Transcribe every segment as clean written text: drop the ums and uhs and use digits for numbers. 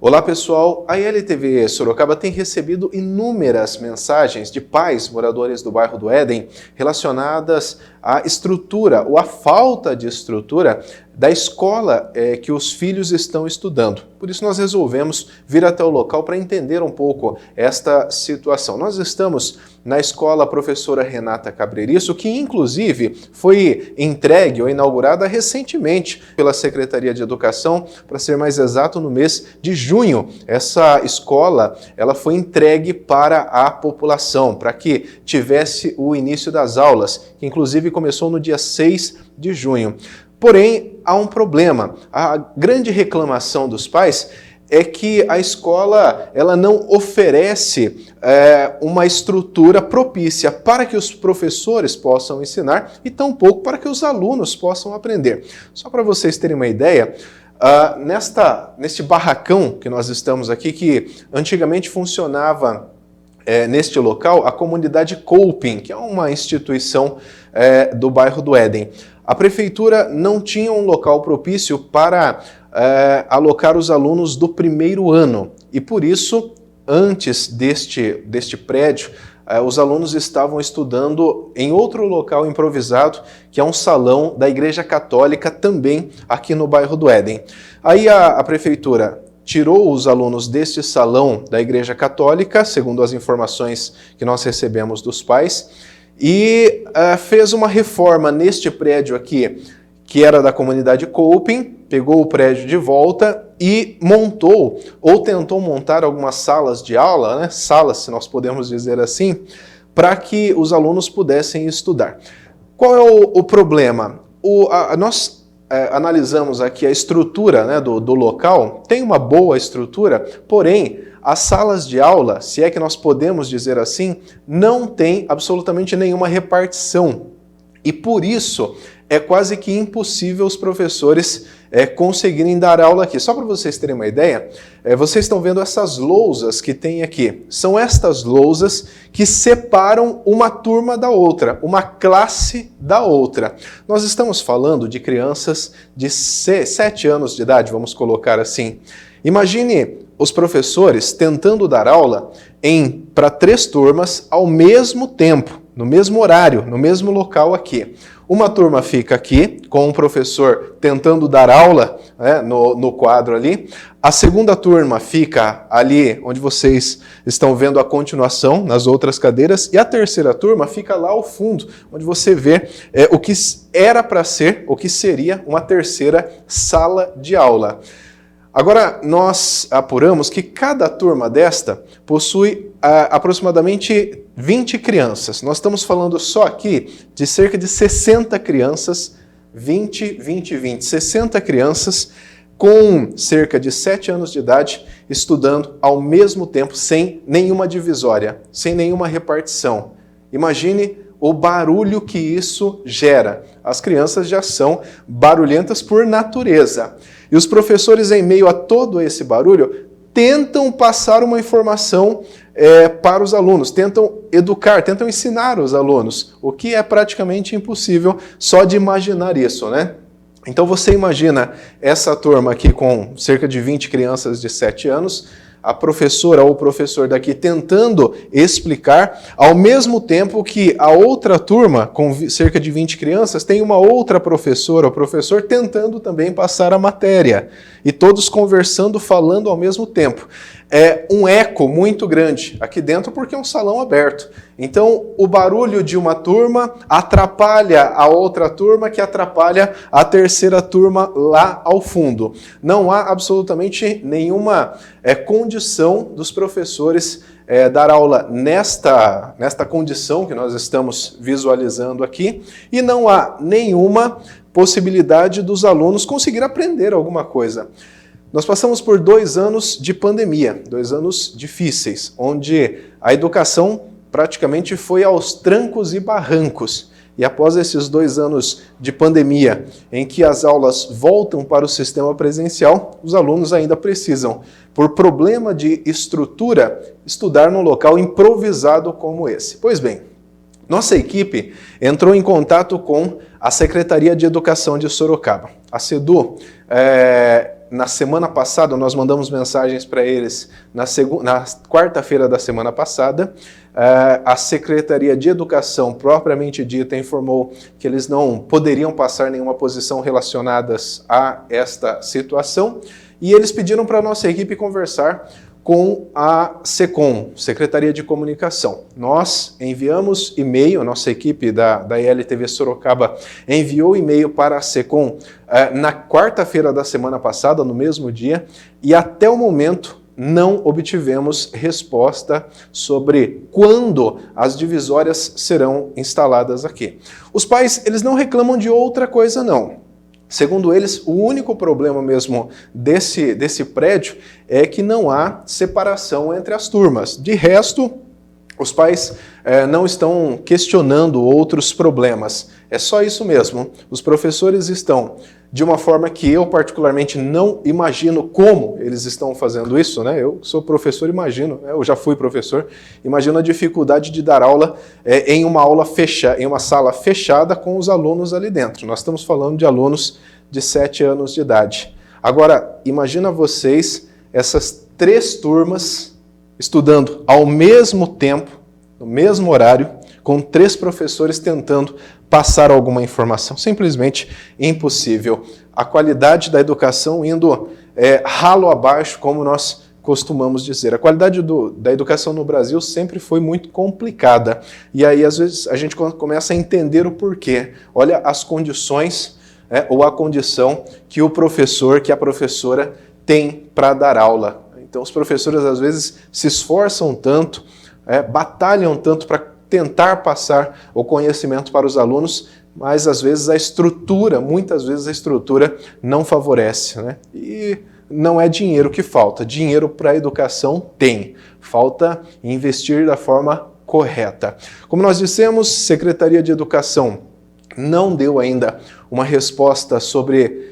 Olá pessoal, a ILTV Sorocaba tem recebido inúmeras mensagens de pais moradores do bairro do Éden relacionadas à estrutura ou à falta de estrutura da escola que os filhos estão estudando. Por isso nós resolvemos vir até o local para entender um pouco esta situação. Nós estamos na escola professora Renata Cabreiriço, que inclusive foi entregue ou inaugurada recentemente pela Secretaria de Educação, para ser mais exato, no mês de junho. Essa escola ela foi entregue para a população, para que tivesse o início das aulas, que inclusive começou no dia 6 de junho. Porém, há um problema. A grande reclamação dos pais é que a escola ela não oferece uma estrutura propícia para que os professores possam ensinar e tampouco para que os alunos possam aprender. Só para vocês terem uma ideia, neste barracão que nós estamos aqui, que antigamente funcionava neste local, a comunidade Coping, que é uma instituição do bairro do Éden. A prefeitura não tinha um local propício para alocar os alunos do primeiro ano e por isso, antes deste prédio, os alunos estavam estudando em outro local improvisado, que é um salão da Igreja Católica, também aqui no bairro do Éden. Aí a prefeitura tirou os alunos deste salão da Igreja Católica, segundo as informações que nós recebemos dos pais, e fez uma reforma neste prédio aqui, que era da comunidade Coping, pegou o prédio de volta e montou, ou tentou montar algumas salas de aula, né? Salas, se nós podemos dizer assim, para que os alunos pudessem estudar. Qual é o problema? Nós analisamos aqui a estrutura, né, do local, tem uma boa estrutura, porém, as salas de aula, se é que nós podemos dizer assim, não tem absolutamente nenhuma repartição. E por isso é quase que impossível os professores conseguirem dar aula aqui. Só para vocês terem uma ideia, vocês estão vendo essas lousas que tem aqui. São estas lousas que separam uma turma da outra, uma classe da outra. Nós estamos falando de crianças de 7 anos de idade, vamos colocar assim. Imagine os professores tentando dar aula para 3 turmas ao mesmo tempo, no mesmo horário, no mesmo local aqui. Uma turma fica aqui, com o professor tentando dar aula no quadro ali. A segunda turma fica ali, onde vocês estão vendo a continuação, nas outras cadeiras. E a terceira turma fica lá ao fundo, onde você vê o que era para ser, o que seria uma terceira sala de aula. Agora, nós apuramos que cada turma desta possui aproximadamente 20 crianças. Nós estamos falando só aqui de cerca de 60 crianças, 60 crianças com cerca de 7 anos de idade estudando ao mesmo tempo, sem nenhuma divisória, sem nenhuma repartição. Imagine o barulho que isso gera. As crianças já são barulhentas por natureza. E os professores, em meio a todo esse barulho, tentam passar uma informação para os alunos, tentam educar, tentam ensinar os alunos, o que é praticamente impossível só de imaginar isso, né? Então você imagina essa turma aqui com cerca de 20 crianças de 7 anos, a professora ou o professor daqui tentando explicar, ao mesmo tempo que a outra turma, com cerca de 20 crianças, tem uma outra professora ou professor tentando também passar a matéria. E todos conversando, falando ao mesmo tempo. É um eco muito grande aqui dentro porque é um salão aberto. Então, o barulho de uma turma atrapalha a outra turma, que atrapalha a terceira turma lá ao fundo. Não há absolutamente nenhuma condição dos professores dar aula nesta condição que nós estamos visualizando aqui, e não há nenhuma possibilidade dos alunos conseguir aprender alguma coisa. Nós passamos por 2 anos de pandemia, 2 anos difíceis, onde a educação praticamente foi aos trancos e barrancos. E após esses 2 anos de pandemia, em que as aulas voltam para o sistema presencial, os alunos ainda precisam, por problema de estrutura, estudar num local improvisado como esse. Pois bem, nossa equipe entrou em contato com a Secretaria de Educação de Sorocaba. A SEDU na semana passada, nós mandamos mensagens para eles na quarta-feira da semana passada. A Secretaria de Educação, propriamente dita, informou que eles não poderiam passar nenhuma posição relacionadas a esta situação, e eles pediram para a nossa equipe conversar com a SECOM, Secretaria de Comunicação. Nós enviamos e-mail, a nossa equipe da ELTV Sorocaba enviou e-mail para a SECOM na quarta-feira da semana passada, no mesmo dia, e até o momento não obtivemos resposta sobre quando as divisórias serão instaladas aqui. Os pais, eles não reclamam de outra coisa, não. Segundo eles, o único problema mesmo desse prédio é que não há separação entre as turmas. De resto, os pais não estão questionando outros problemas. É só isso mesmo. Os professores estão de uma forma que eu particularmente não imagino como eles estão fazendo isso, né? Eu sou professor, imagino, eu já fui professor, imagino a dificuldade de dar aula em uma aula fechada, em uma sala fechada com os alunos ali dentro. Nós estamos falando de alunos de 7 anos de idade. Agora, imagina vocês essas 3 turmas estudando ao mesmo tempo, no mesmo horário, com 3 professores tentando passar alguma informação. Simplesmente impossível. A qualidade da educação indo ralo abaixo, como nós costumamos dizer. A qualidade da educação no Brasil sempre foi muito complicada. E aí, às vezes, a gente começa a entender o porquê. Olha as condições ou a condição que o professor, que a professora tem para dar aula. Então, os professores, às vezes, se esforçam tanto, batalham tanto para tentar passar o conhecimento para os alunos, mas às vezes a estrutura, muitas vezes a estrutura não favorece, né? E não é dinheiro que falta, dinheiro para a educação tem, falta investir da forma correta. Como nós dissemos, Secretaria de Educação não deu ainda uma resposta sobre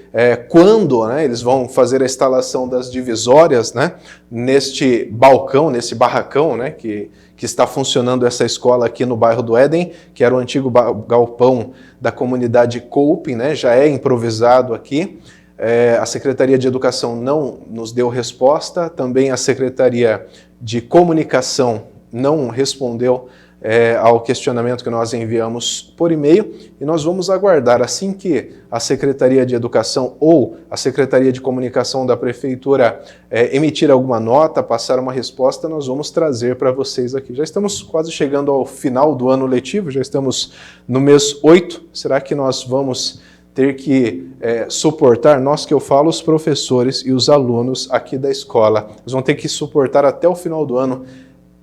quando, né, eles vão fazer a instalação das divisórias, né, neste balcão, nesse barracão, né, que está funcionando essa escola aqui no bairro do Éden, que era o antigo galpão da comunidade Couping, né, já é improvisado aqui. A Secretaria de Educação não nos deu resposta, também a Secretaria de Comunicação não respondeu ao questionamento que nós enviamos por e-mail, e nós vamos aguardar assim que a Secretaria de Educação ou a Secretaria de Comunicação da Prefeitura emitir alguma nota, passar uma resposta, nós vamos trazer para vocês aqui. Já estamos quase chegando ao final do ano letivo, já estamos no mês 8, será que nós vamos ter que suportar, nós que eu falo, os professores e os alunos aqui da escola, nós vamos ter que suportar até o final do ano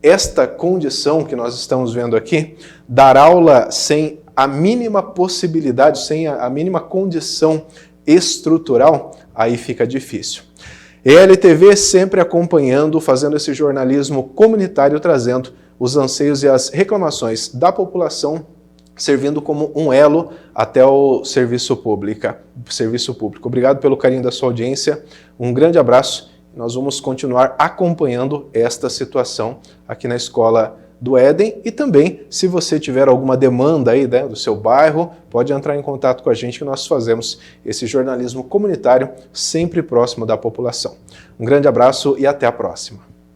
esta condição que nós estamos vendo aqui, dar aula sem a mínima possibilidade, sem a mínima condição estrutural, aí fica difícil. ELTV sempre acompanhando, fazendo esse jornalismo comunitário, trazendo os anseios e as reclamações da população, servindo como um elo até o serviço público. Obrigado pelo carinho da sua audiência, um grande abraço. Nós vamos continuar acompanhando esta situação aqui na Escola do Éden, e também, se você tiver alguma demanda aí, né, do seu bairro, pode entrar em contato com a gente, que nós fazemos esse jornalismo comunitário sempre próximo da população. Um grande abraço e até a próxima.